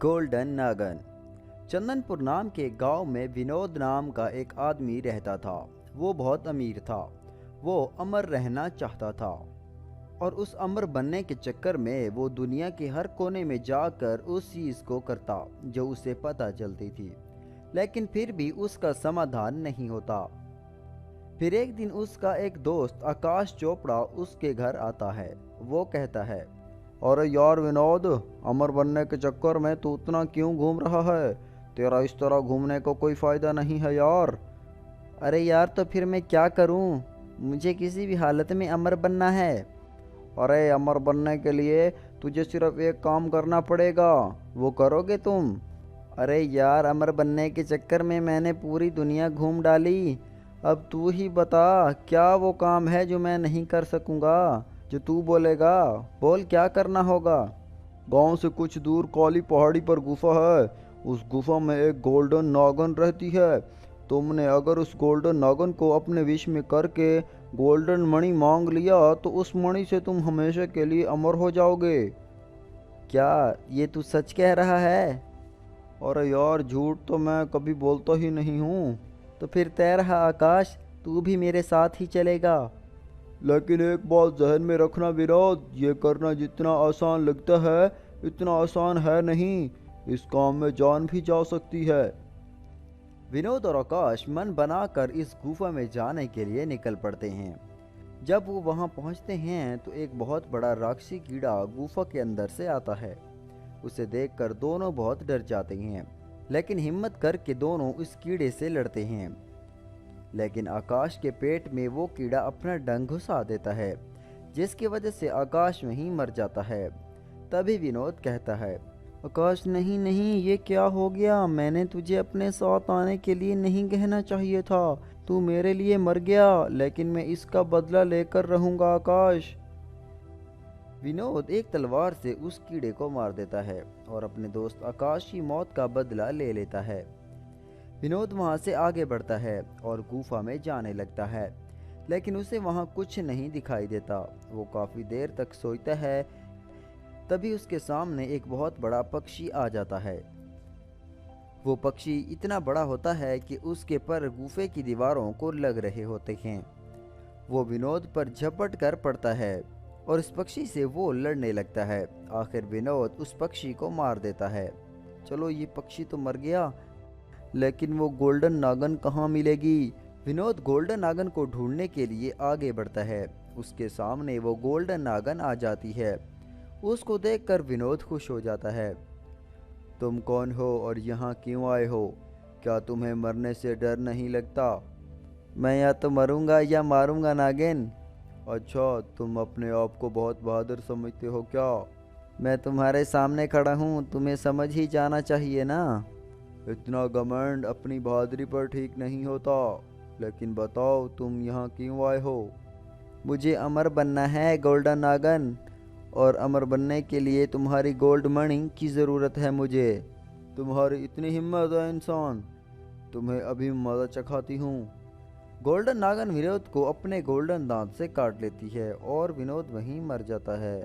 Golden नागन। Chandanpur नाम के गांव में विनोद नाम का एक आदमी रहता था। वो बहुत अमीर था। वो अमर रहना चाहता था और उस अमर बनने के चक्कर में वो दुनिया के हर कोने में जाकर उस चीज़ को करता जो उसे पता चलती थी, लेकिन फिर भी उसका समाधान नहीं होता। फिर एक दिन उसका एक दोस्त आकाश चोपड़ा उसके घर आता है। वो कहता है, अरे यार विनोद, अमर बनने के चक्कर में तू इतना क्यों घूम रहा है? तेरा इस तरह घूमने को कोई फायदा नहीं है यार। अरे यार, तो फिर मैं क्या करूं? मुझे किसी भी हालत में अमर बनना है। अरे अमर बनने के लिए तुझे सिर्फ एक काम करना पड़ेगा। वो करोगे तुम? अरे यार, अमर बनने के चक्कर में मैंने पूरी दुनिया घूम डाली। अब तू ही बता, क्या वो काम है जो मैं नहीं कर सकूंगा? जो तू बोलेगा, बोल क्या करना होगा। गांव से कुछ दूर काली पहाड़ी पर गुफा है। उस गुफा में एक गोल्डन नागन रहती है। तुमने अगर उस गोल्डन नागन को अपने विश में करके गोल्डन मणि मांग लिया तो उस मणि से तुम हमेशा के लिए अमर हो जाओगे। क्या ये तू सच कह रहा है? अरे यार, झूठ तो मैं कभी बोलता ही नहीं हूँ। तो फिर तय रहा आकाश, तू भी मेरे साथ ही चलेगा। लेकिन एक बात जहन में रखना विनोद, ये करना जितना आसान लगता है इतना आसान है नहीं। इस काम में जान भी जा सकती है। विनोद और आकाश मन बनाकर इस गुफा में जाने के लिए निकल पड़ते हैं। जब वो वहां पहुंचते हैं तो एक बहुत बड़ा राक्षसी कीड़ा गुफा के अंदर से आता है। उसे देखकर दोनों बहुत डर जाते हैं, लेकिन हिम्मत करके दोनों इस कीड़े से लड़ते हैं। लेकिन आकाश के पेट में वो कीड़ा अपना डंक घुसा देता है, जिसकी वजह से आकाश वहीं मर जाता है। तभी विनोद कहता है, आकाश नहीं नहीं, ये क्या हो गया? मैंने तुझे अपने साथ आने के लिए नहीं कहना चाहिए था। तू मेरे लिए मर गया, लेकिन मैं इसका बदला लेकर रहूंगा आकाश। विनोद एक तलवार से उस कीड़े को मार देता है और अपने दोस्त आकाश की मौत का बदला ले लेता है। विनोद वहां से आगे बढ़ता है और गुफा में जाने लगता है, लेकिन उसे वहां कुछ नहीं दिखाई देता। वो काफी देर तक सोचता है। तभी उसके सामने एक बहुत बड़ा पक्षी आ जाता है। वो पक्षी इतना बड़ा होता है कि उसके पर गुफे की दीवारों को लग रहे होते हैं। वो विनोद पर झपट कर पड़ता है और उस पक्षी से वो लड़ने लगता है। आखिर विनोद उस पक्षी को मार देता है। चलो, ये पक्षी तो मर गया, लेकिन वो गोल्डन नागन कहाँ मिलेगी? विनोद गोल्डन नागन को ढूंढने के लिए आगे बढ़ता है। उसके सामने वो गोल्डन नागन आ जाती है। उसको देखकर विनोद खुश हो जाता है। तुम कौन हो और यहाँ क्यों आए हो? क्या तुम्हें मरने से डर नहीं लगता? मैं या तो मरूंगा या मारूंगा नागिन। अच्छा, तुम अपने आप को बहुत बहादुर समझते हो क्या? मैं तुम्हारे सामने खड़ा हूँ, तुम्हें समझ ही जाना चाहिए ना। इतना घमंड अपनी बहादुरी पर ठीक नहीं होता। लेकिन बताओ, तुम यहाँ क्यों आए हो? मुझे अमर बनना है गोल्डन नागन, और अमर बनने के लिए तुम्हारी गोल्ड मणि की ज़रूरत है मुझे। तुम्हारी इतनी हिम्मत है इंसान, तुम्हें अभी मज़ा चखाती हूँ। गोल्डन नागन विनोद को अपने गोल्डन दांत से काट लेती है और विनोद वहीं मर जाता है।